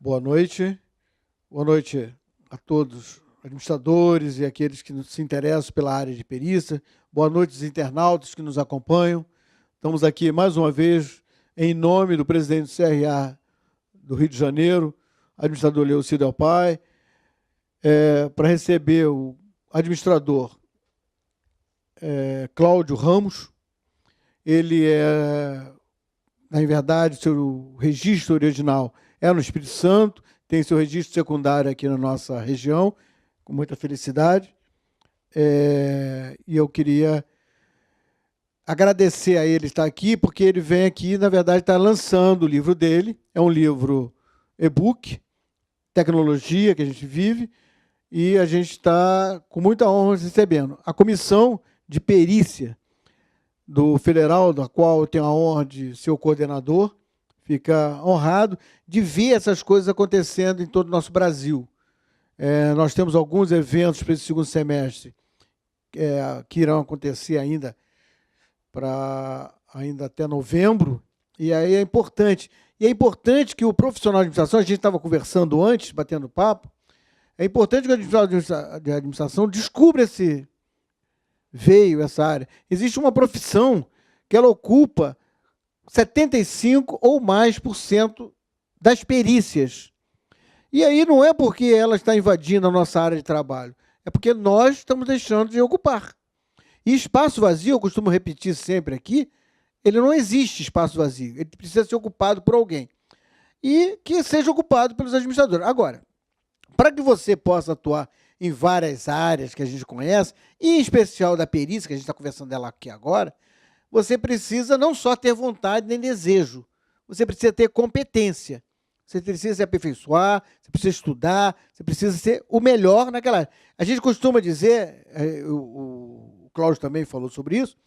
Boa noite. Boa noite a todos, administradores e aqueles que se interessam pela área de perícia. Boa noite aos internautas que nos acompanham. Estamos aqui mais uma vez em nome do presidente do CRA do Rio de Janeiro, administrador Leocídio Alpay, para receber o administrador Cláudio Ramos. Ele na verdade, seu registro original é no Espírito Santo, tem seu registro secundário aqui na nossa região, com muita felicidade. E eu queria agradecer a ele estar aqui, porque ele vem aqui, na verdade, está lançando o livro dele. É um livro e-book, tecnologia que a gente vive, e a gente está com muita honra recebendo. A comissão de perícia do Federal, da qual eu tenho a honra de ser o coordenador, fica honrado de ver essas coisas acontecendo em todo o nosso Brasil. Nós temos alguns eventos para esse segundo semestre que irão acontecer ainda até novembro, e aí é importante. E é importante que o profissional de administração, a gente estava conversando antes, batendo papo, é importante que o profissional de administração descubra essa área. Existe uma profissão que ela ocupa 75% ou mais das perícias. E aí não é porque ela está invadindo a nossa área de trabalho, é porque nós estamos deixando de ocupar. E espaço vazio, eu costumo repetir sempre aqui, ele não existe espaço vazio, ele precisa ser ocupado por alguém. E que seja ocupado pelos administradores. Agora, para que você possa atuar em várias áreas que a gente conhece, e em especial da perícia, que a gente está conversando dela aqui agora, você precisa não só ter vontade nem desejo, você precisa ter competência, você precisa se aperfeiçoar, você precisa estudar, você precisa ser o melhor naquela área. A gente costuma dizer, o Cláudio também falou sobre isso,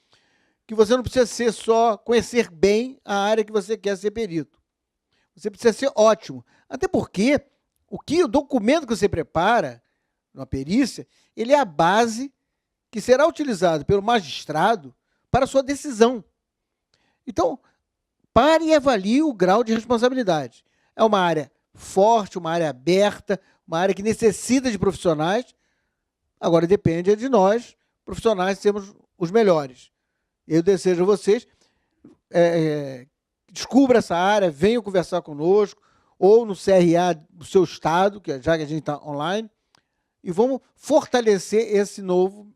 que você não precisa só conhecer bem a área que você quer ser perito. Você precisa ser ótimo. Até porque o documento que você prepara na perícia, ele é a base que será utilizado pelo magistrado para a sua decisão. Então, pare e avalie o grau de responsabilidade. É uma área forte, uma área aberta, uma área que necessita de profissionais. Agora, depende de nós, profissionais, sermos os melhores. Eu desejo a vocês, descubra essa área, venham conversar conosco, ou no CRA do seu estado, já que a gente está online, e vamos fortalecer esse novo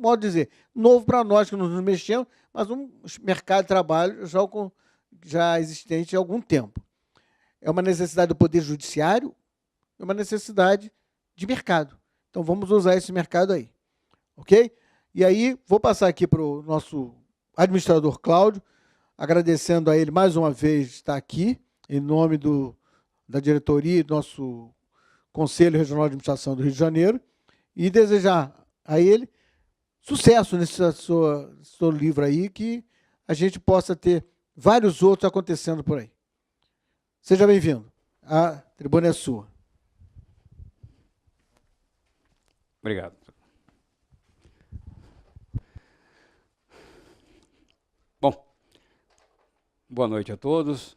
modo de dizer, novo para nós que nos mexemos, mas um mercado de trabalho já existente há algum tempo. É uma necessidade do Poder Judiciário, é uma necessidade de mercado. Então, vamos usar esse mercado aí. Ok? E aí, vou passar aqui para o nosso administrador Cláudio, agradecendo a ele mais uma vez estar aqui, em nome da diretoria e do nosso Conselho Regional de Administração do Rio de Janeiro, e desejar a ele sucesso nesse seu livro aí, que a gente possa ter vários outros acontecendo por aí. Seja bem-vindo. A tribuna é sua. Obrigado. Bom, boa noite a todos.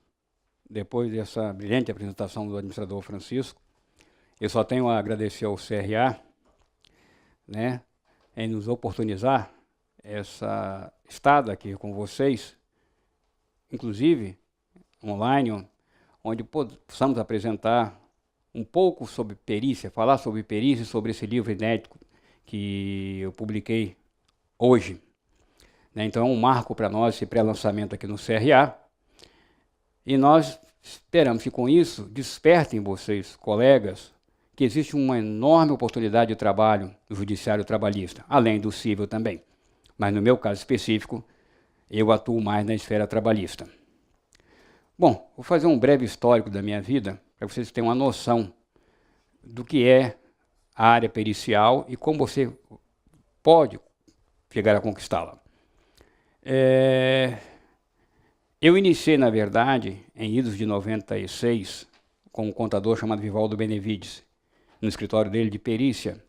Depois dessa brilhante apresentação do administrador Francisco, eu só tenho a agradecer ao CRA, né, em nos oportunizar essa estada aqui com vocês, inclusive online, onde possamos apresentar um pouco sobre perícia, falar sobre perícia e sobre esse livro inédito que eu publiquei hoje. Então é um marco para nós esse pré-lançamento aqui no CRA, e nós esperamos que com isso despertem vocês, colegas, que existe uma enorme oportunidade de trabalho no judiciário trabalhista, além do civil também. Mas no meu caso específico, eu atuo mais na esfera trabalhista. Bom, vou fazer um breve histórico da minha vida, para vocês terem uma noção do que é a área pericial e como você pode chegar a conquistá-la. Eu iniciei, na verdade, em idos de 96, com um contador chamado Vivaldo Benevides, no escritório dele de perícia,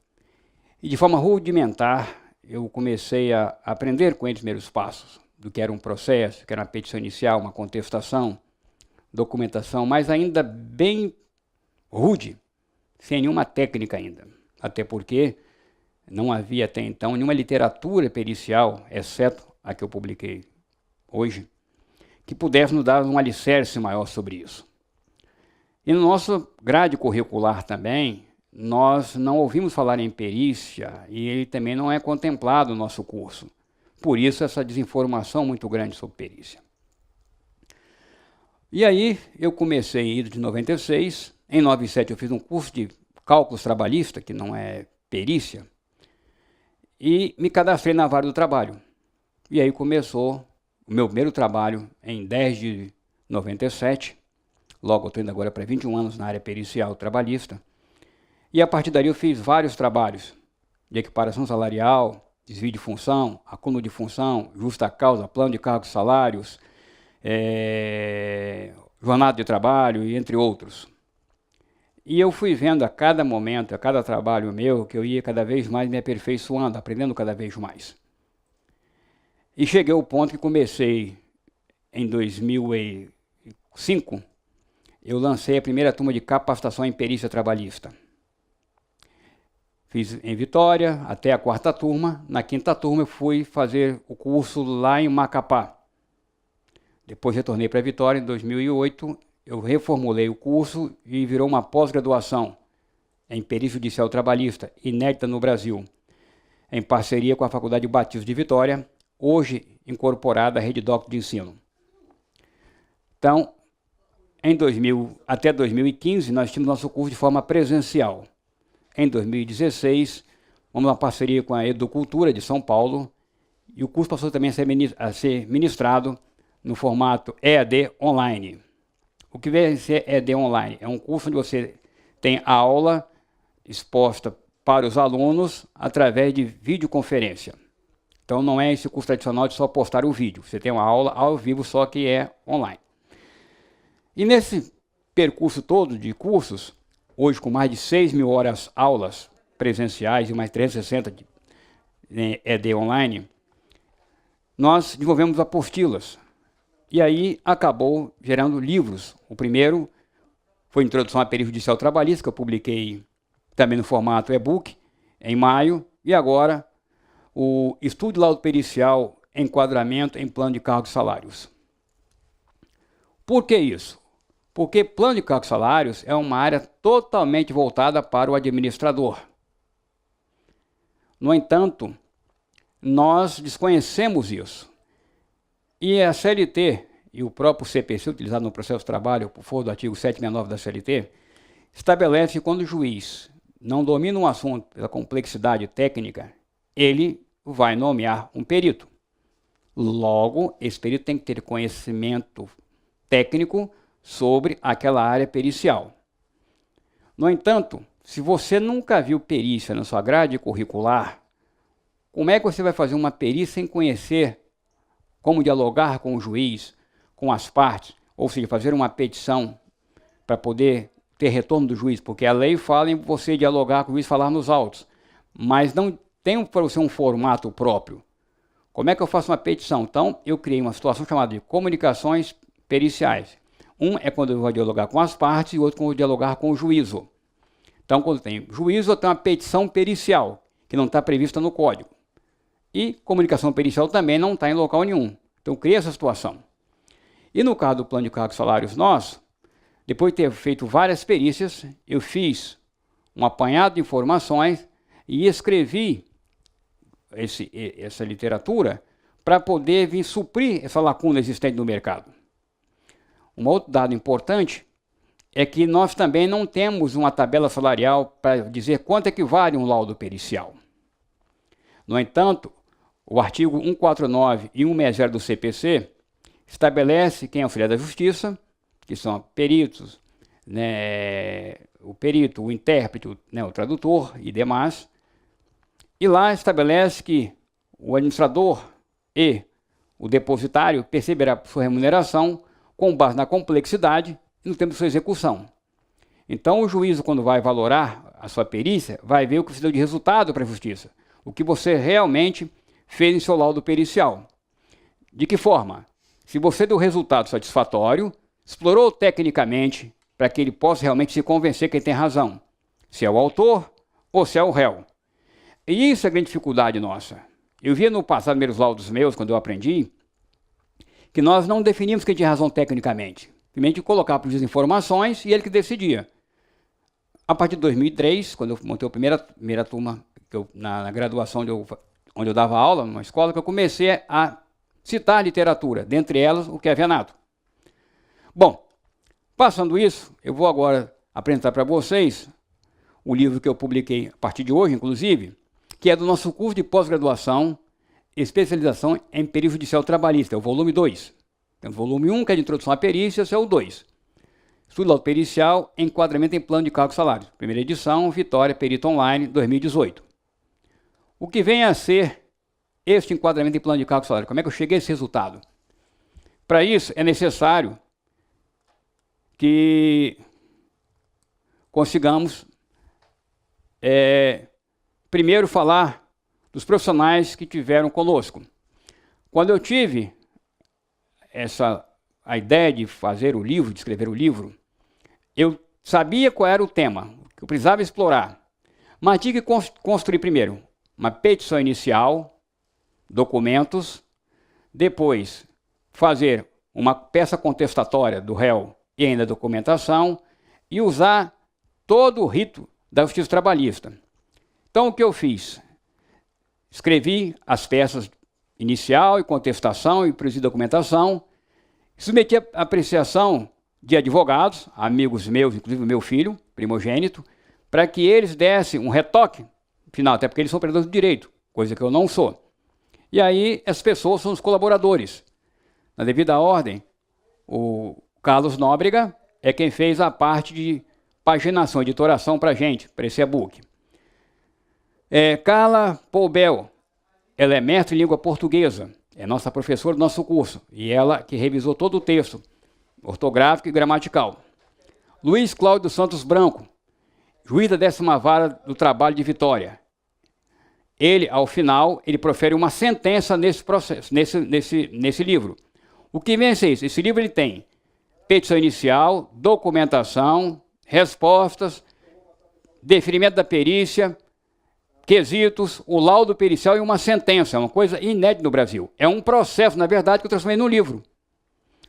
e de forma rudimentar eu comecei a aprender com ele os primeiros passos do que era um processo, que era uma petição inicial, uma contestação, documentação, mas ainda bem rude, sem nenhuma técnica ainda. Até porque não havia até então nenhuma literatura pericial, exceto a que eu publiquei hoje, que pudesse nos dar um alicerce maior sobre isso. E no nosso grade curricular também, nós não ouvimos falar em perícia e ele também não é contemplado no nosso curso. Por isso, essa desinformação muito grande sobre perícia. E aí, eu comecei de 96. Em 97, eu fiz um curso de cálculos trabalhista, que não é perícia, e me cadastrei na Vara do Trabalho. E aí começou o meu primeiro trabalho em 10 de 97. Logo, eu estou indo agora para 21 anos na área pericial trabalhista. E a partir daí eu fiz vários trabalhos de equiparação salarial, desvio de função, acúmulo de função, justa causa, plano de cargos e salários, jornada de trabalho, e entre outros. E eu fui vendo a cada momento, a cada trabalho meu, que eu ia cada vez mais me aperfeiçoando, aprendendo cada vez mais. E cheguei ao ponto que comecei em 2005, eu lancei a primeira turma de capacitação em perícia trabalhista. Fiz em Vitória até a 4ª turma. Na 5ª turma eu fui fazer o curso lá em Macapá. Depois retornei para Vitória em 2008, eu reformulei o curso e virou uma pós-graduação em perícia judicial trabalhista, inédita no Brasil, em parceria com a Faculdade Batista de Vitória, hoje incorporada à Rede Doc de Ensino. Então, até 2015, nós tínhamos nosso curso de forma presencial. Em 2016, vamos uma parceria com a Educultura de São Paulo, e o curso passou também a ser ministrado no formato EAD online. O que vem a ser EAD online? É um curso onde você tem a aula exposta para os alunos através de videoconferência. Então não é esse curso tradicional de só postar o vídeo. Você tem uma aula ao vivo, só que é online. E nesse percurso todo de cursos, hoje com mais de 6.000 horas aulas presenciais e mais 360 de EAD online, nós desenvolvemos apostilas. E aí acabou gerando livros. O primeiro foi Introdução à Perícia Judicial Trabalhista, que eu publiquei também no formato e-book, em maio. E agora, o Estudo de Laudo Pericial, Enquadramento em Plano de Cargos e Salários. Por que isso? Porque plano de cargos e salários é uma área totalmente voltada para o administrador. No entanto, nós desconhecemos isso. E a CLT e o próprio CPC, utilizado no processo de trabalho, por foro do artigo 769 da CLT, estabelece que quando o juiz não domina um assunto pela complexidade técnica, ele vai nomear um perito. Logo, esse perito tem que ter conhecimento técnico sobre aquela área pericial. No entanto, se você nunca viu perícia na sua grade curricular, como é que você vai fazer uma perícia sem conhecer como dialogar com o juiz, com as partes, ou seja, fazer uma petição para poder ter retorno do juiz? Porque a lei fala em você dialogar com o juiz, falar nos autos, mas não tem para você um formato próprio. Como é que eu faço uma petição? Então, eu criei uma situação chamada de comunicações periciais. Um é quando eu vou dialogar com as partes e o outro quando eu vou dialogar com o juízo. Então, quando tem juízo, eu tenho uma petição pericial, que não está prevista no código. E comunicação pericial também não está em local nenhum. Então, eu criei essa situação. E no caso do plano de cargos e salários nosso, depois de ter feito várias perícias, eu fiz um apanhado de informações e escrevi essa literatura para poder vir suprir essa lacuna existente no mercado. Um outro dado importante é que nós também não temos uma tabela salarial para dizer quanto é que vale um laudo pericial. No entanto, o artigo 149 e 160 do CPC estabelece quem é auxiliar da justiça, que são peritos, o perito, o intérprete, o tradutor e demais. E lá estabelece que o administrador e o depositário perceberá sua remuneração com base na complexidade e no tempo de sua execução. Então, o juízo, quando vai valorar a sua perícia, vai ver o que você deu de resultado para a justiça, o que você realmente fez em seu laudo pericial. De que forma? Se você deu resultado satisfatório, explorou tecnicamente para que ele possa realmente se convencer que ele tem razão, se é o autor ou se é o réu. E isso é a grande dificuldade nossa. Eu via no passado, primeiros laudos meus, quando eu aprendi, que nós não definimos quem tinha razão tecnicamente. Simplesmente colocava para o juiz informações e ele que decidia. A partir de 2003, quando eu montei a primeira turma na graduação onde eu dava aula, numa escola, que eu comecei a citar literatura, dentre elas o Kevin Anato. Bom, passando isso, eu vou agora apresentar para vocês o livro que eu publiquei a partir de hoje, inclusive, que é do nosso curso de pós-graduação, especialização em perícia judicial trabalhista, é o volume 2. Tem o volume 1, que é de introdução à perícia, esse é o 2. Estudo laudo pericial, enquadramento em plano de cálculo de salário. Primeira edição, Vitória, Perito Online, 2018. O que vem a ser este enquadramento em plano de cálculo de salário? Como é que eu cheguei a esse resultado? Para isso, é necessário que consigamos primeiro falar dos profissionais que tiveram conosco. Quando eu tive a ideia de fazer o livro, de escrever o livro, eu sabia qual era o tema, que eu precisava explorar, mas tinha que construir primeiro uma petição inicial, documentos, depois fazer uma peça contestatória do réu e ainda documentação, e usar todo o rito da justiça trabalhista. Então, o que eu fiz? Escrevi as peças inicial e contestação e produzi documentação, submeti a apreciação de advogados, amigos meus, inclusive o meu filho, primogênito, para que eles dessem um retoque final, até porque eles são operadores de direito, coisa que eu não sou. E aí, as pessoas são os colaboradores. Na devida ordem, o Carlos Nóbrega é quem fez a parte de paginação, editoração para a gente, para esse e-book. Carla Poubel, ela é mestre em língua portuguesa, é nossa professora do nosso curso, e ela que revisou todo o texto, ortográfico e gramatical. Luiz Cláudio Santos Branco, juiz da 10ª Vara do Trabalho de Vitória. Ele, ao final, ele profere uma sentença nesse processo, nesse livro. O que vem a ser isso? Esse livro ele tem petição inicial, documentação, respostas, deferimento da perícia, quesitos, o laudo pericial e uma sentença. É uma coisa inédita no Brasil. É um processo, na verdade, que eu transformei num livro.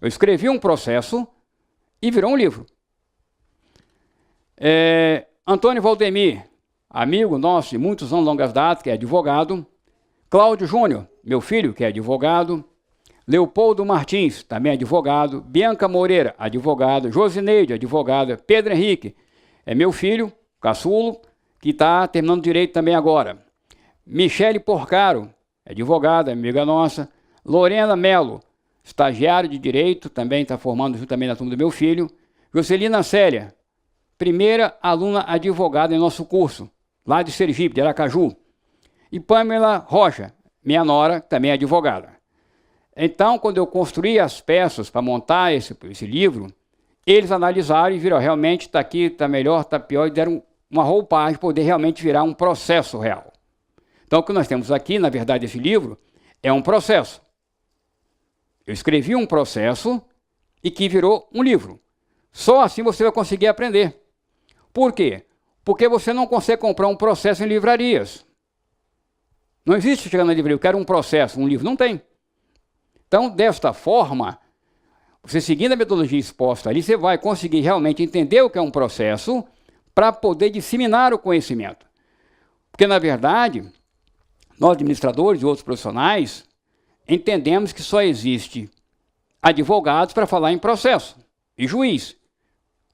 Eu escrevi um processo e virou um livro. Antônio Valdemir, amigo nosso de muitos anos, longas datas, que é advogado. Cláudio Júnior, meu filho, que é advogado. Leopoldo Martins, também advogado. Bianca Moreira, advogado. Josineide, advogada. Pedro Henrique, é meu filho, caçulo, que está terminando direito também agora. Michele Porcaro, advogada, amiga nossa. Lorena Melo, estagiário de direito, também está formando junto também na turma do meu filho. Jocelina Célia, primeira aluna advogada em nosso curso, lá de Sergipe, de Aracaju. E Pamela Rocha, minha nora, também advogada. Então, quando eu construí as peças para montar esse livro, eles analisaram e viram, realmente está aqui, está melhor, está pior, e deram uma roupagem para poder realmente virar um processo real. Então, o que nós temos aqui, na verdade, esse livro, é um processo. Eu escrevi um processo e que virou um livro. Só assim você vai conseguir aprender. Por quê? Porque você não consegue comprar um processo em livrarias. Não existe chegar na livraria, eu quero um processo, um livro, não tem. Então, desta forma, você seguindo a metodologia exposta ali, você vai conseguir realmente entender o que é um processo para poder disseminar o conhecimento. Porque, na verdade, nós administradores e outros profissionais entendemos que só existe advogados para falar em processo e juiz,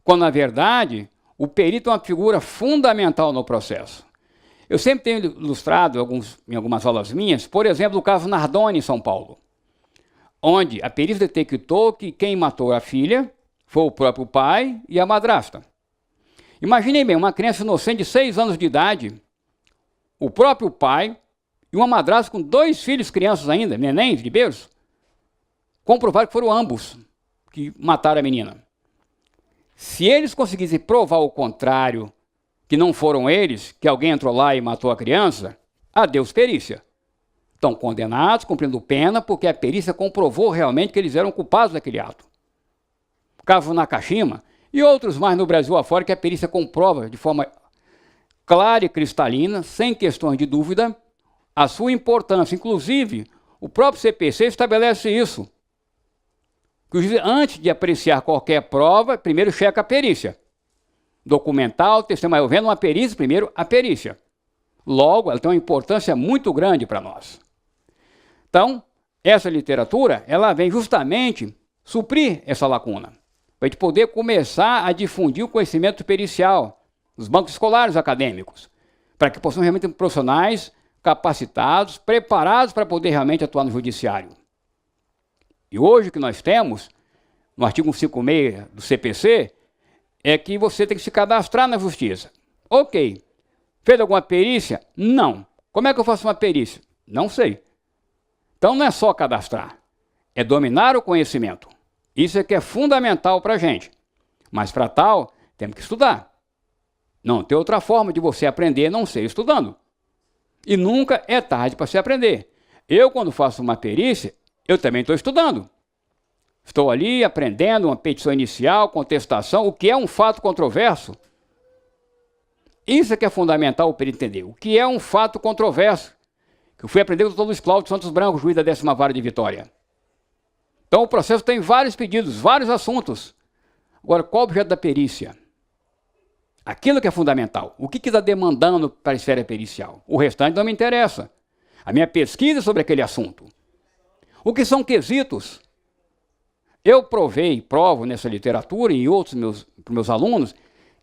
quando, na verdade, o perito é uma figura fundamental no processo. Eu sempre tenho ilustrado em algumas aulas minhas, por exemplo, o caso Nardoni, em São Paulo, onde a perícia detectou que quem matou a filha foi o próprio pai e a madrasta. Imaginem bem, uma criança inocente de 6 anos de idade, o próprio pai e uma madrasta com 2 filhos crianças ainda, nenéns de berço, comprovaram que foram ambos que mataram a menina. Se eles conseguissem provar o contrário, que não foram eles, que alguém entrou lá e matou a criança, adeus perícia. Estão condenados, cumprindo pena, porque a perícia comprovou realmente que eles eram culpados daquele ato. caso Nakashima, e outros mais no Brasil afora, que a perícia comprova de forma clara e cristalina, sem questões de dúvida, a sua importância. Inclusive, o próprio CPC estabelece isso. Que o juiz, antes de apreciar qualquer prova, primeiro checa a perícia. Documental, testemunhal, vendo uma perícia, primeiro a perícia. Logo, ela tem uma importância muito grande para nós. Então, essa literatura, ela vem justamente suprir essa lacuna, para a gente poder começar a difundir o conhecimento pericial nos bancos escolares acadêmicos, para que possamos realmente ter profissionais capacitados, preparados para poder realmente atuar no judiciário. E hoje o que nós temos, no artigo 156 do CPC, é que você tem que se cadastrar na justiça. Ok. Fez alguma perícia? Não. Como é que eu faço uma perícia? Não sei. Então não é só cadastrar, é dominar o conhecimento. Isso é que é fundamental para a gente. Mas para tal, temos que estudar. Não tem outra forma de você aprender a não ser estudando. E nunca é tarde para se aprender. Eu, quando faço uma perícia, eu também estou estudando. Estou ali aprendendo uma petição inicial, contestação, o que é um fato controverso. Isso é que é fundamental para entender. O que é um fato controverso? Que eu fui aprender com o Dr. Luiz Cláudio Santos Branco, juiz da 10ª Vara de Vitória. Então o processo tem vários pedidos, vários assuntos. Agora, qual o objeto da perícia? Aquilo que é fundamental. O que está demandando para a esfera pericial? O restante não me interessa. A minha pesquisa é sobre aquele assunto. O que são quesitos? Eu provo nessa literatura e outros para meus alunos,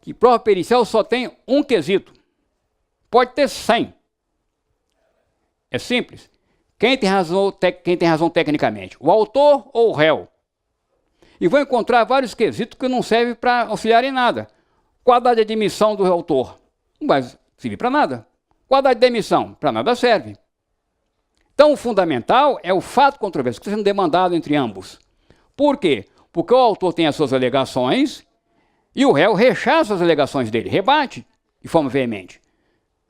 que prova pericial só tem um quesito. Pode ter 100. É simples. Quem tem razão tecnicamente? O autor ou o réu? E vou encontrar vários quesitos que não servem para auxiliar em nada. Quadro de admissão do autor. Não vai servir para nada. Quadro de demissão. Para nada serve. Então, o fundamental é o fato controverso que está sendo demandado entre ambos. Por quê? Porque o autor tem as suas alegações e o réu rechaça as alegações dele, rebate de forma veemente.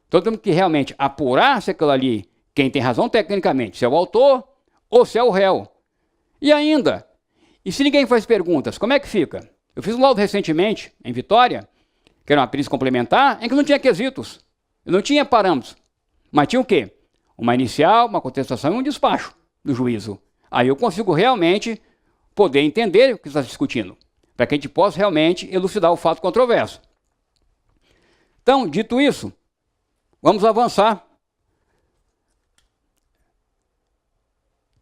Então, temos que realmente apurar se aquilo ali, quem tem razão tecnicamente, se é o autor ou se é o réu. E ainda, e se ninguém faz perguntas, como é que fica? Eu fiz um laudo recentemente, em Vitória, que era uma perícia complementar, em que não tinha quesitos, não tinha parâmetros, mas tinha o quê? Uma inicial, uma contestação e um despacho do juízo. Aí eu consigo realmente poder entender o que está se discutindo, para que a gente possa realmente elucidar o fato controverso. Então, dito isso, vamos avançar.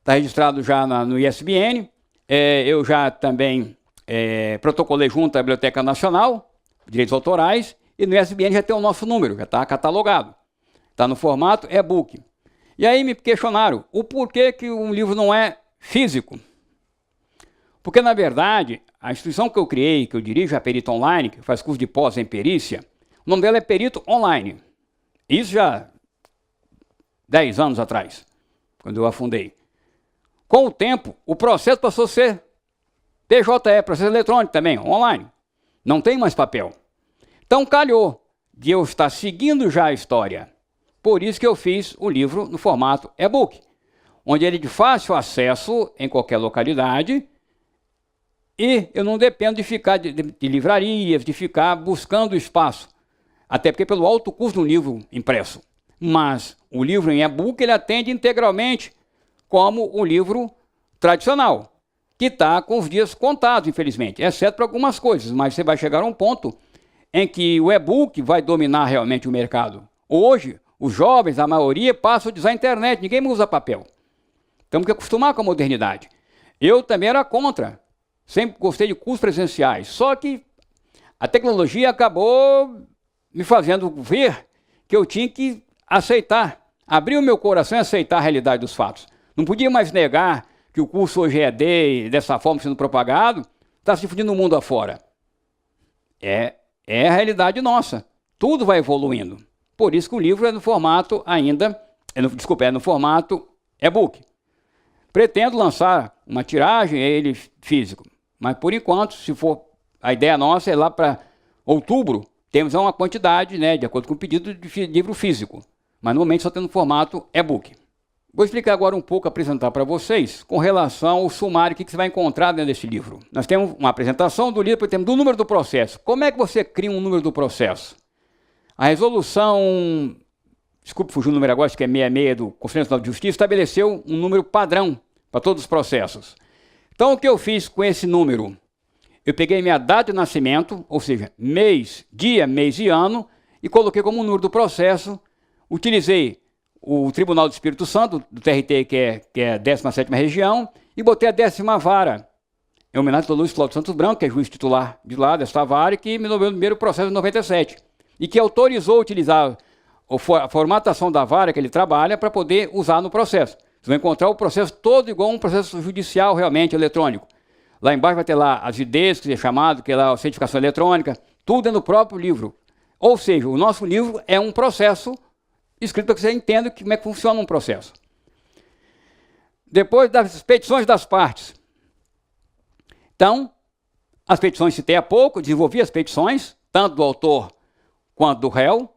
Está registrado já no ISBN, eu já também protocolei junto à Biblioteca Nacional, Direitos Autorais, e no ISBN já tem o nosso número, já está catalogado. Está no formato e-book. E aí me questionaram o porquê que um livro não é físico. Porque, na verdade, a instituição que eu criei, que eu dirijo, a Perito Online, que faz curso de pós em perícia, o nome dela é Perito Online. Isso já 10 anos atrás, quando eu a fundei. Com o tempo, o processo passou a ser PJE, processo eletrônico também, online. Não tem mais papel. Então, calhou de eu estar seguindo já a história. Por isso que eu fiz o livro no formato e-book, onde ele é de fácil acesso em qualquer localidade e eu não dependo de ficar de livrarias, de ficar buscando espaço, até porque pelo alto custo do livro impresso. Mas o livro em e-book ele atende integralmente como o livro tradicional, que está com os dias contados, infelizmente, exceto para algumas coisas, mas você vai chegar a um ponto em que o e-book vai dominar realmente o mercado. Hoje, os jovens, a maioria, passam a usar a internet, ninguém usa papel. Temos que acostumar com a modernidade. Eu também era contra, sempre gostei de cursos presenciais, só que a tecnologia acabou me fazendo ver que eu tinha que aceitar, abrir o meu coração e aceitar a realidade dos fatos. Não podia mais negar que o curso hoje é dessa forma sendo propagado, está se difundindo no mundo afora. É a realidade nossa. Tudo vai evoluindo. Por isso que o livro é no formato ainda, é no formato e-book. Pretendo lançar uma tiragem, ele físico. Mas por enquanto, se for, a ideia nossa é lá para outubro, temos uma quantidade, né, de acordo com o pedido de livro físico. Mas no momento só tem no formato e-book. Vou explicar agora um pouco, apresentar para vocês, com relação ao sumário que você vai encontrar dentro desse livro. Nós temos uma apresentação do livro, temos do número do processo. Como é que você cria um número do processo? A resolução, desculpe fugir o número agora, acho que é 66 do Conselho Nacional de Justiça, estabeleceu um número padrão para todos os processos. Então, o que eu fiz com esse número? Eu peguei minha data de nascimento, ou seja, mês, dia, mês e ano, e coloquei como número do processo. Utilizei o Tribunal do Espírito Santo, do TRT, que é a 17ª região, e botei a 10ª vara, em homenagem ao Luiz Cláudio Santos Branco, que é juiz titular de lá desta vara, e que me nomeou no primeiro processo de 97, e que autorizou utilizar a formatação da vara que ele trabalha para poder usar no processo. Você vai encontrar o processo todo igual a um processo judicial realmente eletrônico. Lá embaixo vai ter lá as IDs, que é chamado, que é lá a certificação eletrônica, tudo é no próprio livro. Ou seja, o nosso livro é um processo escrito para que você entenda como é que funciona um processo. Depois das petições das partes. Então, as petições citei há pouco, desenvolvi as petições, tanto do autor quanto do réu.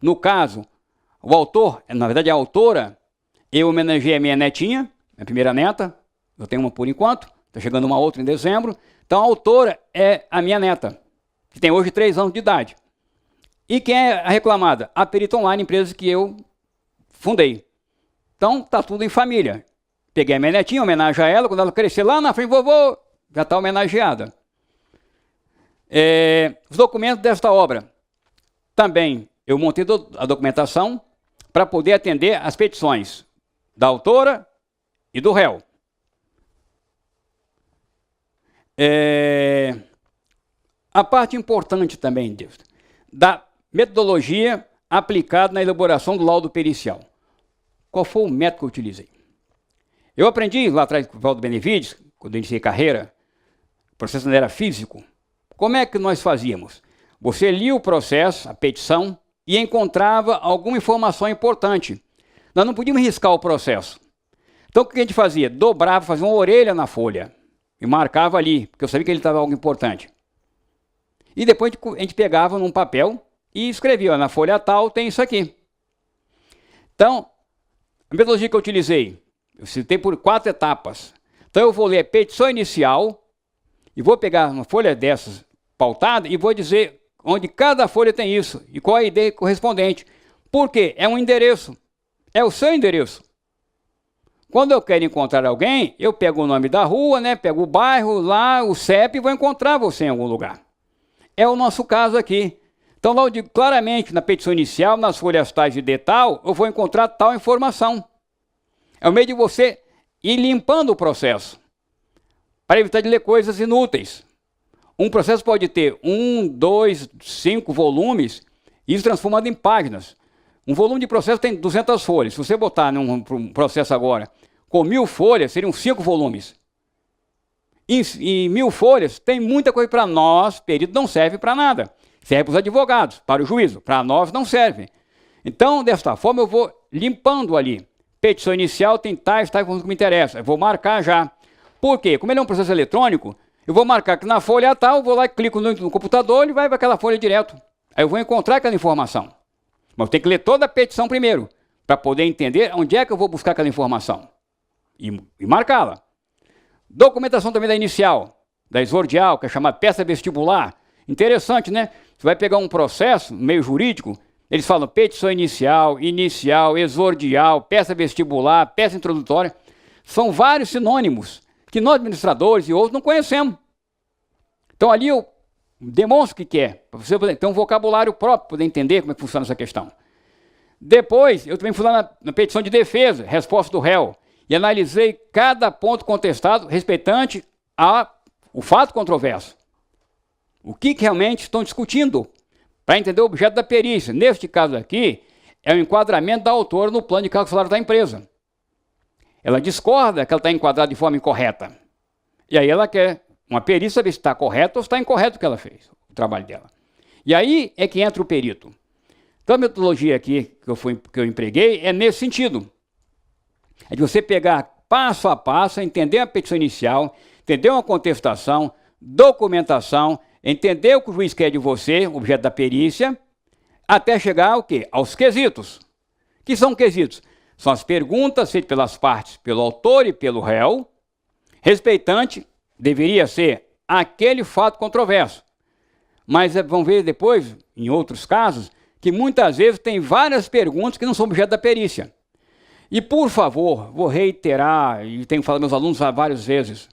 No caso, o autor, na verdade a autora, eu homenageei a minha netinha, minha primeira neta, eu tenho uma por enquanto, está chegando uma outra em dezembro. Então a autora é a minha neta, que tem hoje 3 anos de idade. E quem é a reclamada? A Perito Online, empresa que eu fundei. Então está tudo em família. Peguei a minha netinha, homenagem a ela, quando ela crescer lá na frente, vovô, já está homenageada. Os documentos desta obra. Também eu montei a documentação para poder atender as petições da autora e do réu. A parte importante também da metodologia aplicada na elaboração do laudo pericial. Qual foi o método que eu utilizei? Eu aprendi lá atrás com o Valdo Benevides, quando eu iniciei carreira, o processo não era físico. Como é que nós fazíamos? Você lia o processo, a petição, e encontrava alguma informação importante. Nós não podíamos riscar o processo. Então o que a gente fazia? Dobrava, fazia uma orelha na folha e marcava ali, porque eu sabia que ele estava algo importante. E depois a gente pegava num papel e escrevia, ó, na folha tal tem isso aqui. Então, a metodologia que eu utilizei, eu citei por 4 etapas. Então eu vou ler a petição inicial e vou pegar uma folha dessas pautada e vou dizer onde cada folha tem isso e qual é a ideia correspondente. Por quê? É um endereço. É o seu endereço. Quando eu quero encontrar alguém, eu pego o nome da rua, né? Pego o bairro, lá, o CEP e vou encontrar você em algum lugar. É o nosso caso aqui. Então, lá eu digo claramente, na petição inicial, nas folhas tais de tal, eu vou encontrar tal informação. É o meio de você ir limpando o processo, para evitar de ler coisas inúteis. Um processo pode ter 1, 2, 5 volumes, e isso transformado em páginas. Um volume de processo tem 200 folhas. Se você botar num processo agora com 1000 folhas, seriam 5 volumes. Em 1000 folhas, tem muita coisa para nós, perito não serve para nada. Serve para os advogados, para o juízo. Para nós não serve. Então, desta forma, eu vou limpando ali. Petição inicial tem tais que me interessam. Eu vou marcar já. Por quê? Como ele é um processo eletrônico, eu vou marcar que na folha tal, vou lá e clico no computador e vai para aquela folha direto. Aí eu vou encontrar aquela informação. Mas eu tenho que ler toda a petição primeiro, para poder entender onde é que eu vou buscar aquela informação. E marcá-la. Documentação também da inicial, da exordial, que é chamada peça vestibular. Interessante, né? Você vai pegar um processo, meio jurídico, eles falam petição inicial, exordial, peça vestibular, peça introdutória. São vários sinônimos que nós, administradores e outros, não conhecemos. Então ali eu demonstro o que é, para você poder ter um vocabulário próprio, poder entender como é que funciona essa questão. Depois, eu também fui lá na petição de defesa, resposta do réu, e analisei cada ponto contestado respeitante ao fato controverso. O que realmente estão discutindo, para entender o objeto da perícia. Neste caso aqui, é o enquadramento da autora no plano de cálculo salário da empresa. Ela discorda que ela está enquadrada de forma incorreta. E aí ela quer uma perícia saber se está correto ou se está incorreto o que ela fez, o trabalho dela. E aí é que entra o perito. Então a metodologia aqui que eu empreguei é nesse sentido. É de você pegar passo a passo, entender a petição inicial, entender uma contestação, documentação, entender o que o juiz quer de você, o objeto da perícia, até chegar ao quê? Aos quesitos. Que são quesitos? São as perguntas feitas pelas partes, pelo autor e pelo réu, respeitante, deveria ser aquele fato controverso. Mas vamos ver depois, em outros casos, que muitas vezes tem várias perguntas que não são objeto da perícia. E, por favor, vou reiterar, e tenho falado aos meus alunos várias vezes,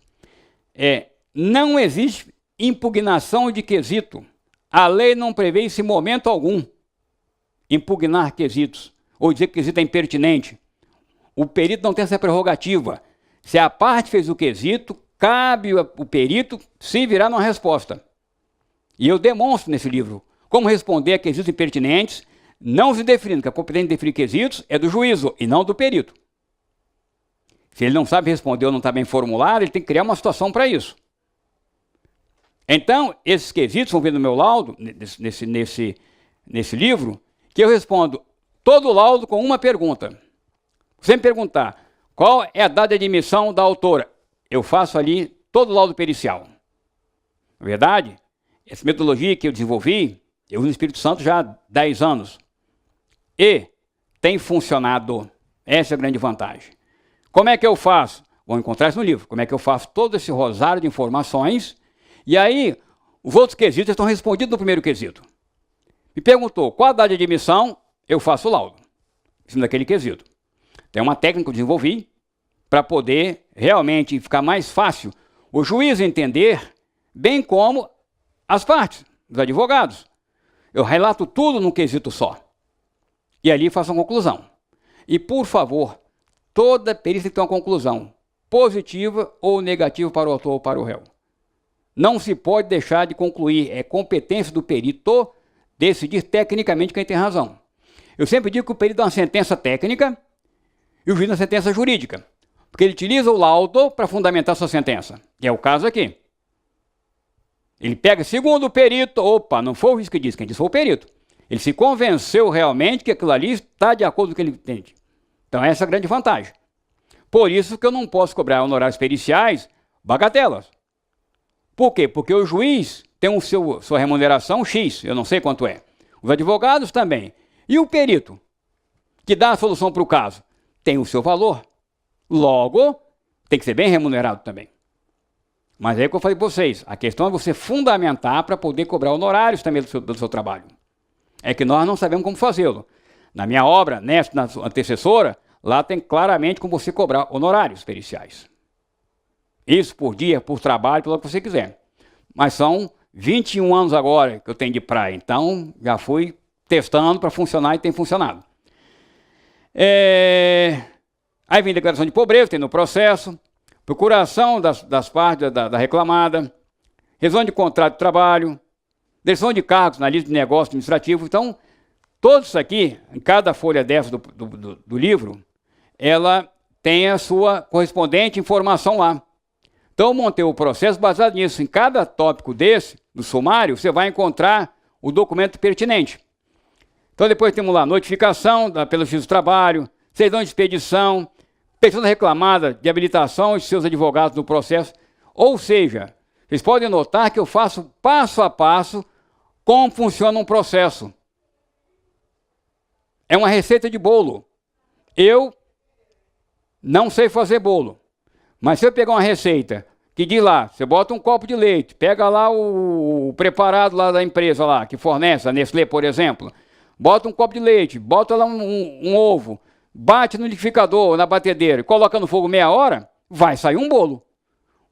não existe impugnação de quesito. A lei não prevê esse momento algum impugnar quesitos, ou dizer que o quesito é impertinente. O perito não tem essa prerrogativa. Se a parte fez o quesito, cabe o perito se virar numa resposta. E eu demonstro nesse livro como responder a quesitos impertinentes, não se definindo que a competência de definir quesitos é do juízo e não do perito. Se ele não sabe responder ou não está bem formulado, ele tem que criar uma situação para isso. Então, esses quesitos vão ver no meu laudo, nesse livro, que eu respondo todo o laudo com uma pergunta. Se me perguntar qual é a data de admissão da autora, eu faço ali todo o laudo pericial. Na verdade, essa metodologia que eu desenvolvi, eu uso no Espírito Santo já há 10 anos. E tem funcionado. Essa é a grande vantagem. Como é que eu faço? Vou encontrar isso no livro. Como é que eu faço todo esse rosário de informações? E aí, os outros quesitos estão respondidos no primeiro quesito. Me perguntou qual a data de admissão, eu faço o laudo, em cima daquele quesito. Tem uma técnica que eu desenvolvi para poder realmente ficar mais fácil o juiz entender, bem como as partes, os advogados. Eu relato tudo num quesito só. E ali faço uma conclusão. E, por favor, toda perícia tem que ter uma conclusão positiva ou negativa para o autor ou para o réu. Não se pode deixar de concluir. É competência do perito decidir tecnicamente quem tem razão. Eu sempre digo que o perito dá uma sentença técnica e o juiz uma sentença jurídica. Porque ele utiliza o laudo para fundamentar sua sentença. Que é o caso aqui. Ele pega, segundo o perito, opa, não foi o juiz que disse, quem disse foi o perito. Ele se convenceu realmente que aquilo ali está de acordo com o que ele entende. Então essa é a grande vantagem. Por isso que eu não posso cobrar honorários periciais bagatelas. Por quê? Porque o juiz tem sua remuneração X, eu não sei quanto é. Os advogados também. E o perito, que dá a solução para o caso, tem o seu valor. Logo, tem que ser bem remunerado também. Mas é o que eu falei para vocês, a questão é você fundamentar para poder cobrar honorários também do seu trabalho. É que nós não sabemos como fazê-lo. Na minha obra, na antecessora, lá tem claramente como você cobrar honorários periciais. Isso por dia, por trabalho, pelo que você quiser. Mas são 21 anos agora que eu tenho de praia, então já fui testando para funcionar e tem funcionado. Aí vem declaração de pobreza, tem no processo, procuração das partes da reclamada, revisão de contrato de trabalho, decisão de cargos na lista de negócio administrativo. Então, tudo isso aqui, em cada folha dessa do livro, ela tem a sua correspondente informação lá. Então, eu montei o processo baseado nisso. Em cada tópico desse, do sumário, você vai encontrar o documento pertinente. Então, depois temos lá notificação pelo juízo do trabalho, certidão de expedição, petição reclamada de habilitação de seus advogados no processo. Ou seja, vocês podem notar que eu faço passo a passo como funciona um processo. É uma receita de bolo. Eu não sei fazer bolo. Mas se eu pegar uma receita que diz lá, você bota um copo de leite, pega lá o preparado lá da empresa lá, que fornece, a Nestlé, por exemplo, bota um copo de leite, bota lá um ovo, bate no liquidificador, na batedeira, e coloca no fogo meia hora, vai sair um bolo.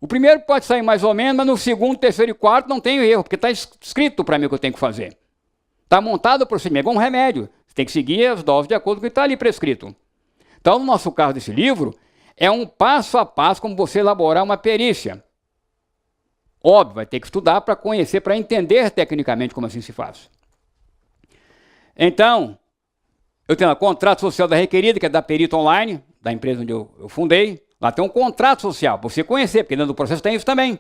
O primeiro pode sair mais ou menos, mas no segundo, terceiro e quarto não tem erro, porque está escrito para mim o que eu tenho que fazer. Está montado o procedimento, é um remédio. Você tem que seguir as doses de acordo com o que está ali prescrito. Então, no nosso caso desse livro, é um passo a passo como você elaborar uma perícia. Óbvio, vai ter que estudar para conhecer, para entender tecnicamente como assim se faz. Então, eu tenho o contrato social da requerida, que é da Perito Online, da empresa onde eu fundei. Lá tem um contrato social, para você conhecer, porque dentro do processo tem isso também.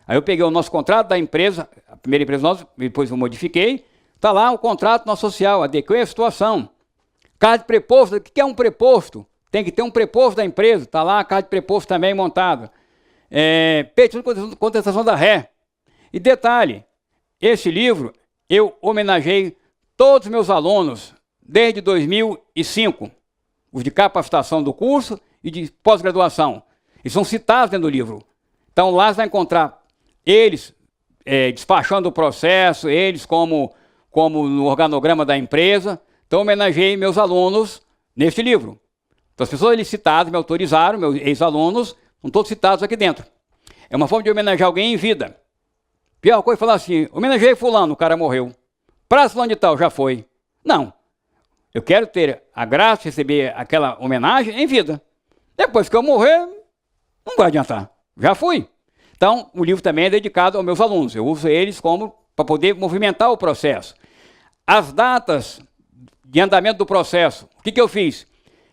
Aí eu peguei o nosso contrato da empresa, a primeira empresa nossa, depois eu modifiquei. Está lá o contrato nosso social, adequei a situação. Carta de preposto, o que é um preposto? Tem que ter um preposto da empresa, está lá a carta de preposto também montada. Petição de contestação da ré. E detalhe, esse livro eu homenageei todos os meus alunos desde 2005. os de capacitação do curso e de pós-graduação. Eles são citados dentro do livro. Então, lá você vai encontrar eles despachando o processo, eles como no organograma da empresa. Então, homenageei meus alunos neste livro. Então, as pessoas eles citadas me autorizaram, meus ex-alunos, estão todos citados aqui dentro. É uma forma de homenagear alguém em vida. Pior coisa é falar assim, homenageei fulano, o cara morreu. Praça fulano de tal, já foi. Não. Eu quero ter a graça de receber aquela homenagem em vida. Depois que eu morrer, não vai adiantar. Já fui. Então, o livro também é dedicado aos meus alunos. Eu uso eles para poder movimentar o processo. As datas de andamento do processo. O que eu fiz?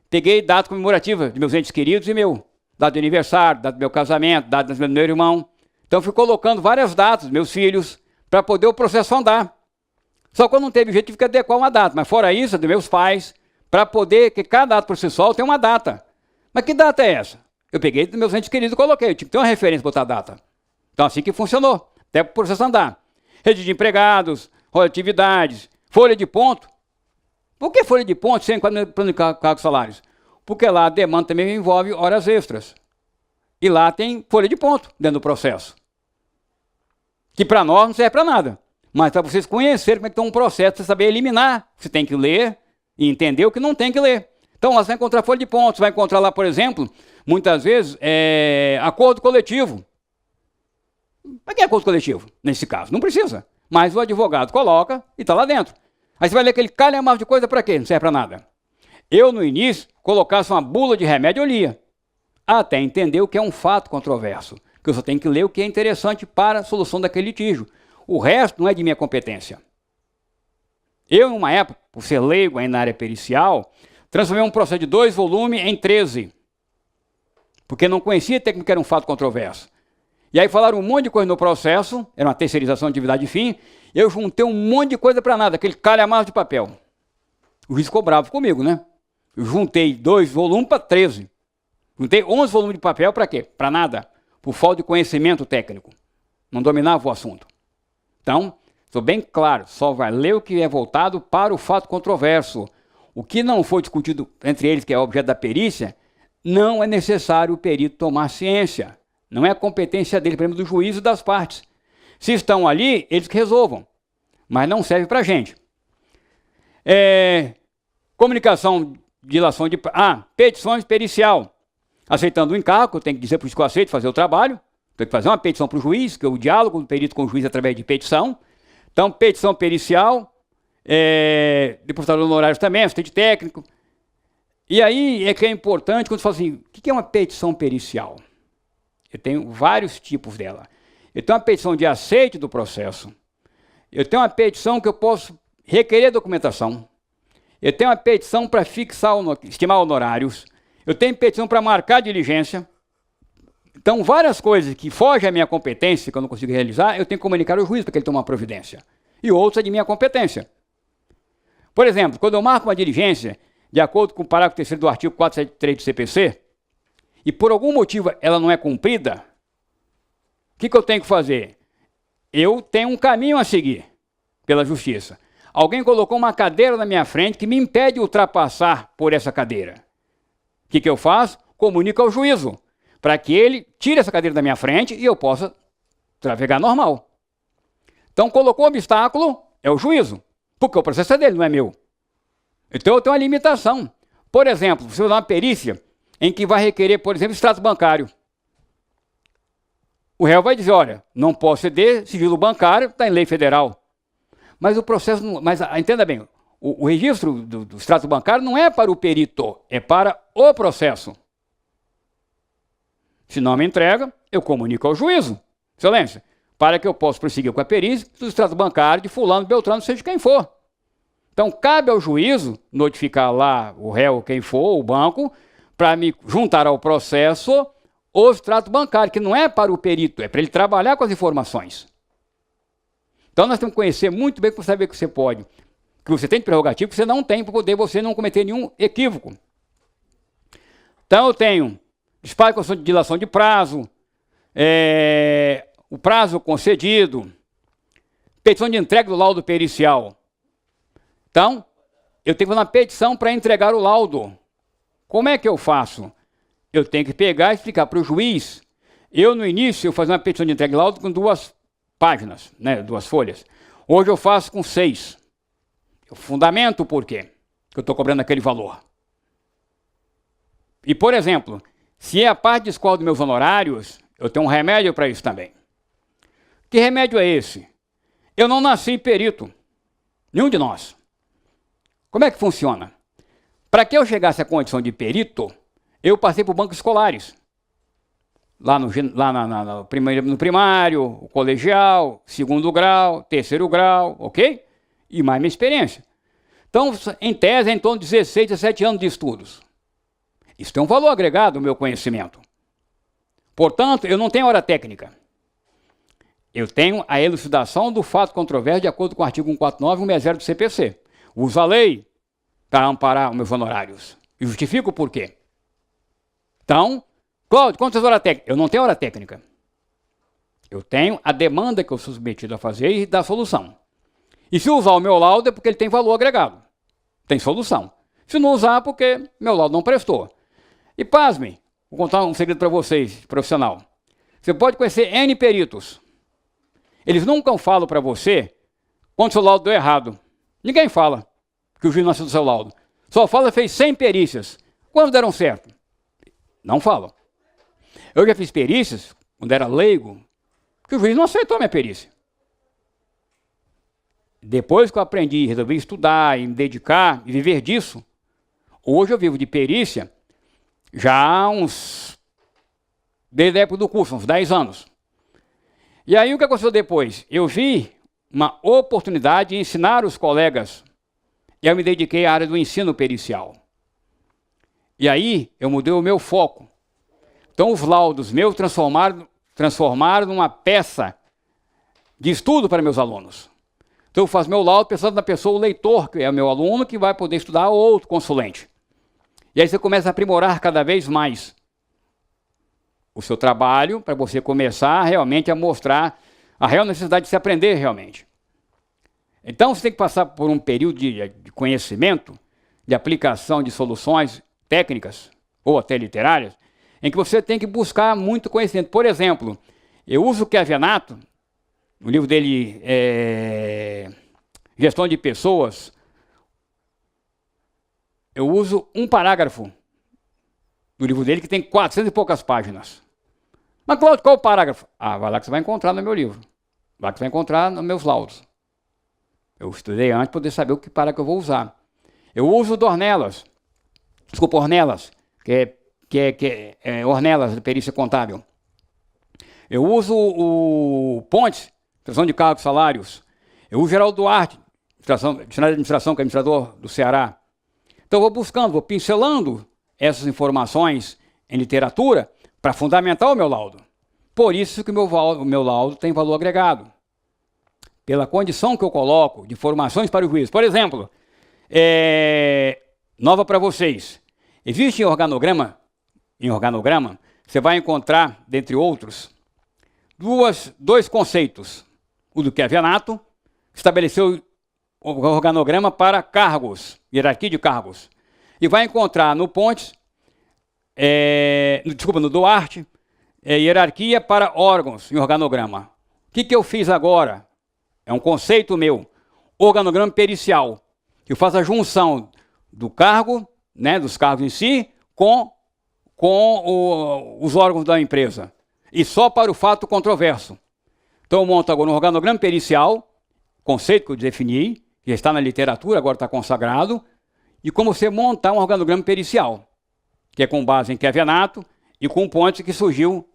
Peguei data comemorativa de meus entes queridos e meu. Data de aniversário, data do meu casamento, data do meu irmão. Então, eu fui colocando várias datas, meus filhos, para poder o processo andar. Só que eu não teve jeito, tive que adequar uma data. Mas fora isso, dos meus pais, para poder, que cada ato processual tem uma data. Mas que data é essa? Eu peguei dos meus entes queridos e coloquei. Eu tinha que ter uma referência para botar a data. Então, assim que funcionou, até para o processo andar. Rede de empregados, relatividades, folha de ponto. Por que folha de ponto sem plano de cargos salários? Porque lá a demanda também envolve horas extras. E lá tem folha de ponto dentro do processo. Que para nós não serve para nada. Mas para vocês conhecerem como é que tem um processo, você saber eliminar, você tem que ler e entender o que não tem que ler. Então lá você vai encontrar folha de pontos, você vai encontrar lá, por exemplo, muitas vezes, acordo coletivo. Para que acordo coletivo? Nesse caso, não precisa. Mas o advogado coloca e está lá dentro. Aí você vai ler aquele calhamaço de coisa para quê? Não serve para nada. Eu, no início, colocasse uma bula de remédio, eu lia. Até entender o que é um fato controverso. Que eu só tenho que ler o que é interessante para a solução daquele litígio. O resto não é de minha competência. Eu, em uma época, por ser leigo aí na área pericial, transformei um processo de 2 volumes em 13. Porque não conhecia até que era um fato controverso. E aí falaram um monte de coisa no processo, era uma terceirização de atividade de fim, eu juntei um monte de coisa para nada, aquele calhamaço de papel. O juiz ficou bravo comigo, né? Eu juntei 2 volumes para 13. Juntei 11 volumes de papel para quê? Para nada. Por falta de conhecimento técnico. Não dominava o assunto. Então, estou bem claro, só vai ler o que é voltado para o fato controverso. O que não foi discutido entre eles, que é objeto da perícia, não é necessário o perito tomar ciência. Não é a competência dele, por exemplo, do juízo das partes. Se estão ali, eles que resolvam. Mas não serve para a gente. Comunicação de ilação de... petições pericial. Aceitando o encargo, eu tenho que dizer para o juiz que eu aceito fazer o trabalho. Tenho que fazer uma petição para o juiz, que é o diálogo do perito com o juiz através de petição. Então, petição pericial, deputado honorários também, assistente técnico. E aí é que é importante quando você fala assim, o que é uma petição pericial? Eu tenho vários tipos dela. Eu tenho uma petição de aceite do processo. Eu tenho uma petição que eu posso requerer documentação. Eu tenho uma petição para fixar, estimar honorários. Eu tenho petição para marcar diligência. Então, várias coisas que fogem à minha competência, que eu não consigo realizar, eu tenho que comunicar ao juiz para que ele tome uma providência. E outros é de minha competência. Por exemplo, quando eu marco uma diligência, de acordo com o parágrafo 3º do artigo 473 do CPC, e por algum motivo ela não é cumprida, o que eu tenho que fazer? Eu tenho um caminho a seguir pela justiça. Alguém colocou uma cadeira na minha frente que me impede de ultrapassar por essa cadeira. O que eu faço? Comunico ao juízo, para que ele tire essa cadeira da minha frente e eu possa trafegar normal. Então, colocou obstáculo, é o juízo, porque o processo é dele, não é meu. Então, eu tenho uma limitação. Por exemplo, se eu dar uma perícia em que vai requerer, por exemplo, extrato bancário. O réu vai dizer, olha, não posso ceder, sigilo bancário, está em lei federal. Mas o processo, entenda bem, o registro do extrato bancário não é para o perito, é para o processo. Se não me entrega, eu comunico ao juízo, excelência, para que eu possa prosseguir com a perícia do extrato bancário de fulano, beltrano, seja quem for. Então, cabe ao juízo notificar lá o réu, quem for, o banco, para me juntar ao processo o extrato bancário, que não é para o perito, é para ele trabalhar com as informações. Então, nós temos que conhecer muito bem para saber que você pode, que você tem de prerrogativo, que você não tem, para poder você não cometer nenhum equívoco. Então, eu tenho despacho de dilação de prazo, o prazo concedido, petição de entrega do laudo pericial. Então, eu tenho que fazer uma petição para entregar o laudo. Como é que eu faço? Eu tenho que pegar e explicar para o juiz. No início, eu fazia uma petição de entrega de laudo com 2 páginas, né, 2 folhas. Hoje eu faço com 6. Eu fundamento o porquê que eu estou cobrando aquele valor. E, por exemplo, se é a parte de escola dos meus honorários, eu tenho um remédio para isso também. Que remédio é esse? Eu não nasci perito. Nenhum de nós. Como é que funciona? Para que eu chegasse à condição de perito, eu passei por bancos escolares. Lá no primário, o colegial, 2º grau, 3º grau, ok? E mais minha experiência. Então, em tese, é em torno de 16, 17 anos de estudos. Isso tem um valor agregado ao meu conhecimento. Portanto, eu não tenho hora técnica. Eu tenho a elucidação do fato controverso de acordo com o artigo 149 e 160 do CPC. Uso a lei para amparar os meus honorários. E justifico o porquê. Então, Cláudio, quantas horas técnicas? Eu não tenho hora técnica. Eu tenho a demanda que eu sou submetido a fazer e dar solução. E se usar o meu laudo é porque ele tem valor agregado. Tem solução. Se não usar, é porque meu laudo não prestou. E pasmem, vou contar um segredo para vocês, profissional. Você pode conhecer N peritos. Eles nunca falam para você quando seu laudo deu errado. Ninguém fala que o juiz não aceitou o seu laudo. Só fala que fez 100 perícias. Quantos deram certo? Não falam. Eu já fiz perícias, quando era leigo, que o juiz não aceitou a minha perícia. Depois que eu aprendi, resolvi estudar e me dedicar e viver disso, hoje eu vivo de perícia já desde a época do curso, uns 10 anos. E aí o que aconteceu depois? Eu vi uma oportunidade de ensinar os colegas e eu me dediquei à área do ensino pericial. E aí eu mudei o meu foco. Então os laudos meus transformaram numa peça de estudo para meus alunos. Então eu faço meu laudo pensando na pessoa, o leitor, que é o meu aluno, que vai poder estudar, ou outro consulente. E aí você começa a aprimorar cada vez mais o seu trabalho para você começar realmente a mostrar a real necessidade de se aprender realmente. Então você tem que passar por um período de conhecimento, de aplicação de soluções técnicas ou até literárias, em que você tem que buscar muito conhecimento. Por exemplo, eu uso o Chiavenato, no livro dele, Gestão de Pessoas, eu uso um parágrafo do livro dele que tem 400 e poucas páginas. Mas, Cláudio, qual o parágrafo? Ah, vai lá que você vai encontrar no meu livro. Vai lá que você vai encontrar nos meus laudos. Eu estudei antes para poder saber o que parágrafo eu vou usar. Eu uso Ornelas, que é Ornelas, de perícia contábil. Eu uso o Pontes, Administração de Cargos e Salários. Eu uso Geraldo Duarte, Dicionário de Administração, que é administrador do Ceará. Então eu vou buscando, vou pincelando essas informações em literatura para fundamentar o meu laudo. Por isso que o meu laudo tem valor agregado. Pela condição que eu coloco de informações para o juiz. Por exemplo, nova para vocês. Existe em organograma, você vai encontrar, dentre outros, dois conceitos. O do Chiavenato, que estabeleceu o organograma para cargos, hierarquia de cargos. E vai encontrar no Pontes, no Duarte, hierarquia para órgãos em organograma. O que eu fiz agora? É um conceito meu. Organograma pericial. Que eu faço a junção do cargo, né, dos cargos em si, com os órgãos da empresa. E só para o fato controverso. Então eu monto agora um organograma pericial, conceito que eu defini, que já está na literatura, agora está consagrado, e como você montar um organograma pericial, que é com base em Chiavenato e com Pontes que surgiu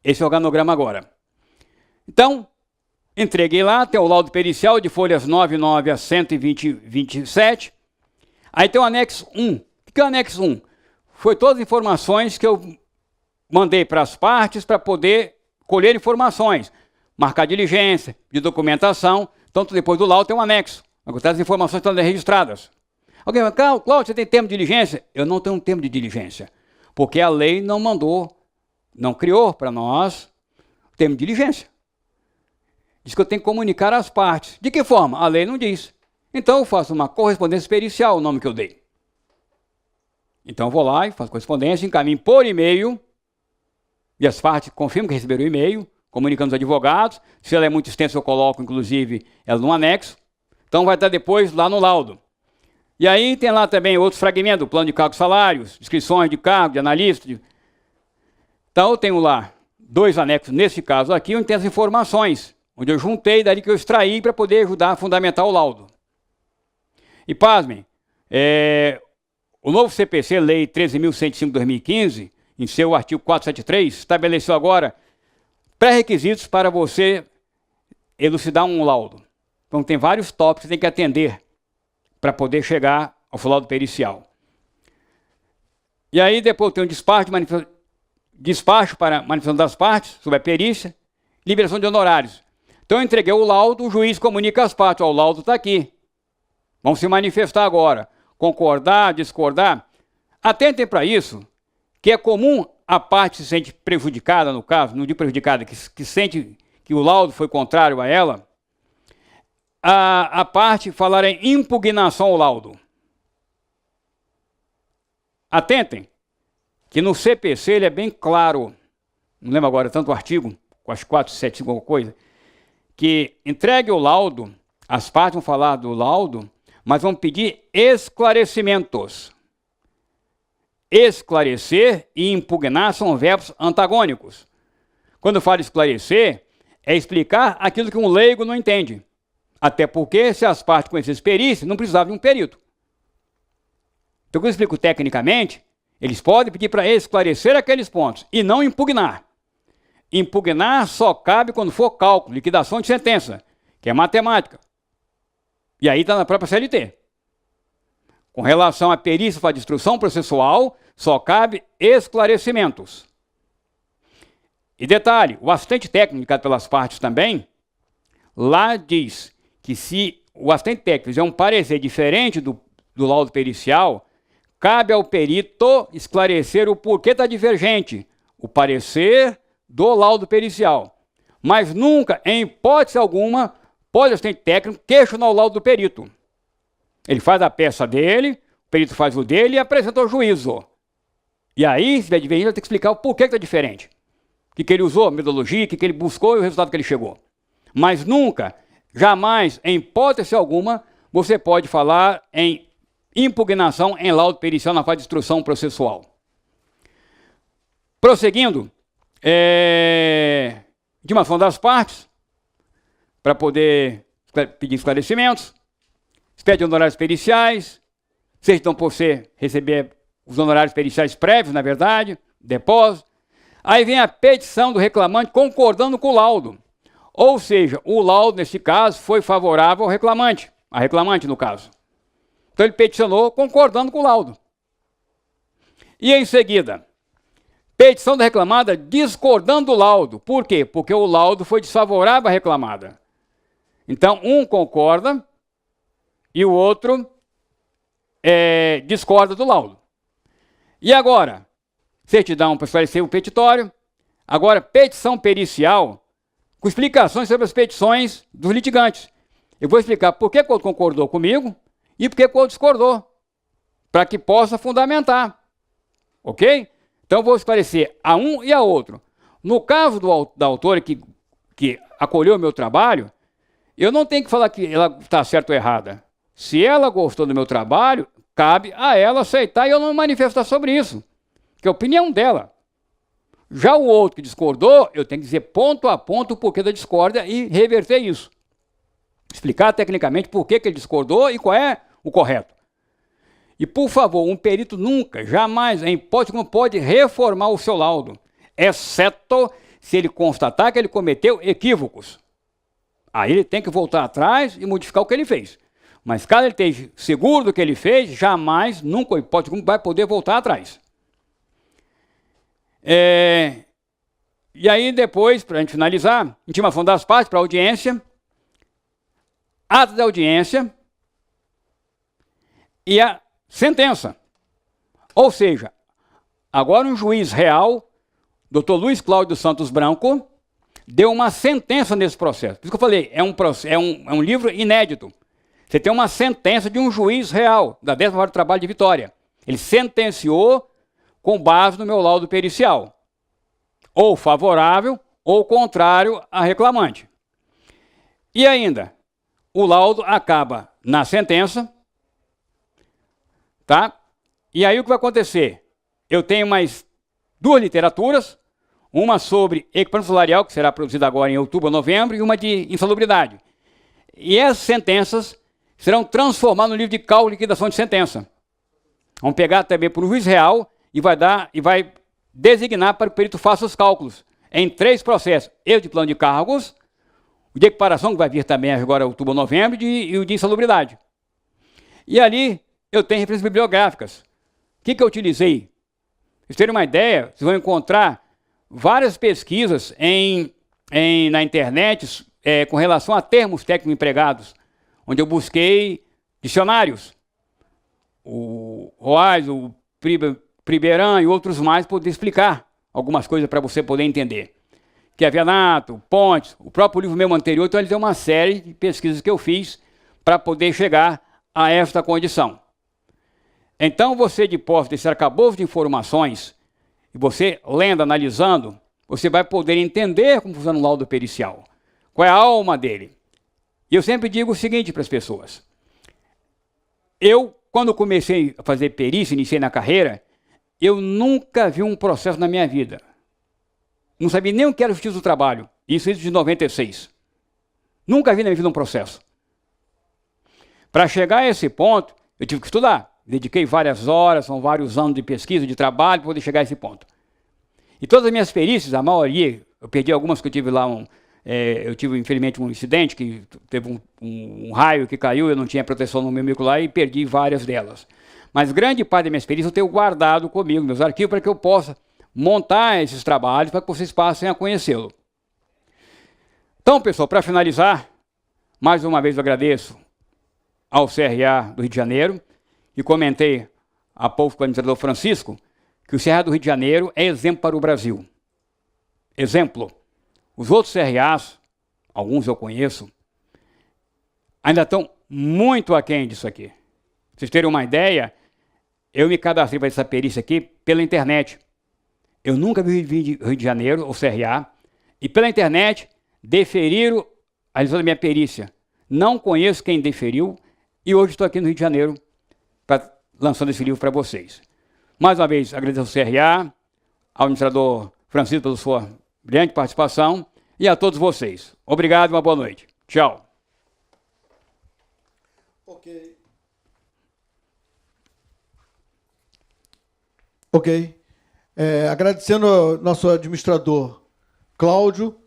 esse organograma agora. Então, entreguei lá, tem o laudo pericial de folhas 99 a 127. Aí tem o anexo 1. O que é o anexo 1? Foi todas as informações que eu mandei para as partes para poder colher informações, marcar diligência, de documentação. Tanto depois do laudo tem um anexo. Agora as informações estão registradas. Alguém vai, Cláudio, você tem termo de diligência? Eu não tenho um termo de diligência, porque a lei não mandou, não criou para nós termo de diligência. Diz que eu tenho que comunicar às partes. De que forma? A lei não diz. Então eu faço uma correspondência pericial, o nome que eu dei. Então eu vou lá e faço correspondência, encaminho por e-mail, e as partes confirmam que receberam o e-mail, comunicando os advogados. Se ela é muito extensa, eu coloco, inclusive, ela no anexo. Então vai estar depois lá no laudo. E aí tem lá também outros fragmentos, plano de cargos e salários, inscrições de cargo, de analista. Então eu tenho lá 2 anexos, nesse caso aqui, onde tem as informações, onde eu juntei, dali que eu extraí para poder ajudar a fundamentar o laudo. E pasmem, o novo CPC, Lei 13.105/2015, em seu artigo 473, estabeleceu agora pré-requisitos para você elucidar um laudo. Então tem vários tópicos que você tem que atender para poder chegar ao laudo pericial. E aí depois tem um despacho para manifestação das partes sobre a perícia, liberação de honorários. Então eu entreguei o laudo, o juiz comunica às partes, ó, o laudo está aqui. Vão se manifestar agora. Concordar, discordar. Atentem para isso, que é comum a parte se sente prejudicada, no caso, não digo prejudicada, que sente que o laudo foi contrário a ela, a parte falar em impugnação ao laudo. Atentem, que no CPC ele é bem claro, não lembro agora tanto o artigo, acho 475 alguma coisa, que entregue o laudo, as partes vão falar do laudo, mas vão pedir esclarecimentos. Esclarecer e impugnar são verbos antagônicos. Quando eu falo esclarecer, é explicar aquilo que um leigo não entende. Até porque, se as partes conhecessem perícia, não precisavam de um perito. Então, quando eu explico tecnicamente, eles podem pedir para esclarecer aqueles pontos e não impugnar. Impugnar só cabe quando for cálculo, liquidação de sentença, que é matemática. E aí está na própria CLT. Com relação à perícia para destruição processual, só cabe esclarecimentos. E detalhe, o assistente técnico indicado pelas partes também, lá diz que se o assistente técnico fizer um parecer diferente do laudo pericial, cabe ao perito esclarecer o porquê está divergente, o parecer do laudo pericial. Mas nunca, em hipótese alguma, pode o assistente técnico questionar o laudo do perito. Ele faz a peça dele, o perito faz o dele e apresenta ao juízo. E aí, se tiver divergência, ele tem que explicar o porquê que está diferente. O que ele usou, a metodologia, o que ele buscou e o resultado que ele chegou. Mas nunca, jamais, em hipótese alguma, você pode falar em impugnação em laudo pericial na fase de instrução processual. Prosseguindo, intimação das partes, para poder pedir esclarecimentos, expede honorários periciais, certidão por você receber os honorários periciais prévios, na verdade, depósito. Aí vem a petição do reclamante concordando com o laudo. Ou seja, o laudo, nesse caso, foi favorável ao reclamante, a reclamante, no caso. Então ele peticionou concordando com o laudo. E em seguida, petição da reclamada discordando do laudo. Por quê? Porque o laudo foi desfavorável à reclamada. Então, um concorda e o outro discorda do laudo. E agora, certidão para esclarecer o petitório. Agora, petição pericial, com explicações sobre as petições dos litigantes. Eu vou explicar por que o outro concordou comigo e por que o outro discordou, para que possa fundamentar. Ok? Então, eu vou esclarecer a um e a outro. No caso da autora que acolheu o meu trabalho, eu não tenho que falar que ela está certa ou errada. Se ela gostou do meu trabalho, cabe a ela aceitar e eu não manifestar sobre isso, que é a opinião dela. Já o outro que discordou, eu tenho que dizer ponto a ponto o porquê da discórdia e reverter isso. Explicar tecnicamente por que ele discordou e qual é o correto. E, por favor, um perito nunca, jamais, em hipótese alguma, pode reformar o seu laudo, exceto se ele constatar que ele cometeu equívocos. Aí ele tem que voltar atrás e modificar o que ele fez. Mas caso ele esteja seguro do que ele fez, jamais, nunca, hipótese alguma, vai poder voltar atrás. E aí depois, para a gente finalizar, intimação das partes para audiência, ato da audiência e a sentença. Ou seja, agora um juiz real, Dr. Luiz Cláudio Santos Branco, deu uma sentença nesse processo. Por isso que eu falei, é um livro inédito. Você tem uma sentença de um juiz real, da 10ª Vara do Trabalho de Vitória. Ele sentenciou com base no meu laudo pericial, ou favorável ou contrário a reclamante. E ainda, o laudo acaba na sentença, tá? E aí o que vai acontecer? Eu tenho mais 2 literaturas, uma sobre equipamento salarial, que será produzida agora em outubro ou novembro, e uma de insalubridade. E essas sentenças serão transformadas no livro de cálculo e liquidação de sentença. Vamos pegar também para o juiz real e vai designar para que o perito faça os cálculos em 3 processos. Eu de plano de cargos, o de equiparação, que vai vir também agora outubro ou novembro, e o de insalubridade. E ali eu tenho referências bibliográficas. O que eu utilizei? Para vocês terem uma ideia, vocês vão encontrar várias pesquisas na internet com relação a termos técnicos empregados, onde eu busquei dicionários, o Roaz, o Priberan e outros mais, poder explicar algumas coisas para você poder entender. Chiavenato, Pontes, o próprio livro meu anterior, então ele tem uma série de pesquisas que eu fiz para poder chegar a esta condição. Então você, de posse desse arcabouço de informações, e você lendo, analisando, você vai poder entender como funciona o laudo pericial, qual é a alma dele. E eu sempre digo o seguinte para as pessoas. Eu, quando comecei a fazer perícia, iniciei na carreira, eu nunca vi um processo na minha vida. Não sabia nem o que era justiça do trabalho. Isso de 96. Nunca vi na minha vida um processo. Para chegar a esse ponto, eu tive que estudar. Dediquei várias horas, são vários anos de pesquisa, de trabalho, para poder chegar a esse ponto. E todas as minhas perícias, a maioria, eu perdi algumas que eu tive lá, eu tive infelizmente um incidente, que teve um raio que caiu, eu não tinha proteção no meu micro lá e perdi várias delas. Mas grande parte das minhas perícias eu tenho guardado comigo, meus arquivos, para que eu possa montar esses trabalhos, para que vocês passem a conhecê-lo. Então, pessoal, para finalizar, mais uma vez eu agradeço ao CRA do Rio de Janeiro, e comentei há pouco com o administrador Francisco, que o CRA do Rio de Janeiro é exemplo para o Brasil. Exemplo. Os outros CRAs, alguns eu conheço, ainda estão muito aquém disso aqui. Pra vocês terem uma ideia, eu me cadastrei para essa perícia aqui pela internet. Eu nunca vi Rio de Janeiro, ou CRA, e pela internet deferiram a realização da minha perícia. Não conheço quem deferiu, e hoje estou aqui no Rio de Janeiro, lançando esse livro para vocês. Mais uma vez, agradeço ao CRA, ao administrador Francisco pela sua brilhante participação e a todos vocês. Obrigado e uma boa noite. Tchau. Ok. Agradecendo ao nosso administrador Cláudio,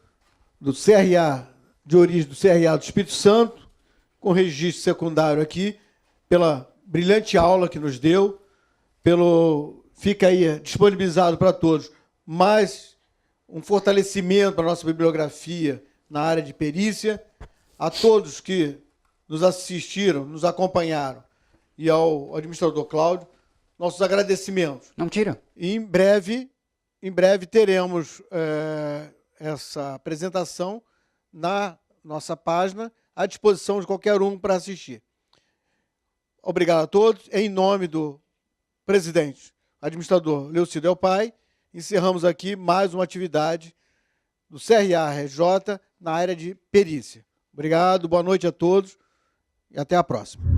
do CRA, de origem do CRA do Espírito Santo, com registro secundário aqui, pela brilhante aula que nos deu, fica aí disponibilizado para todos, mais um fortalecimento para a nossa bibliografia na área de perícia. A todos que nos assistiram, nos acompanharam, e ao administrador Cláudio, nossos agradecimentos. Não tira. E em breve teremos essa apresentação na nossa página, à disposição de qualquer um para assistir. Obrigado a todos. Em nome do presidente, administrador Leucido Elpai, encerramos aqui mais uma atividade do CRA-RJ na área de perícia. Obrigado, boa noite a todos e até a próxima.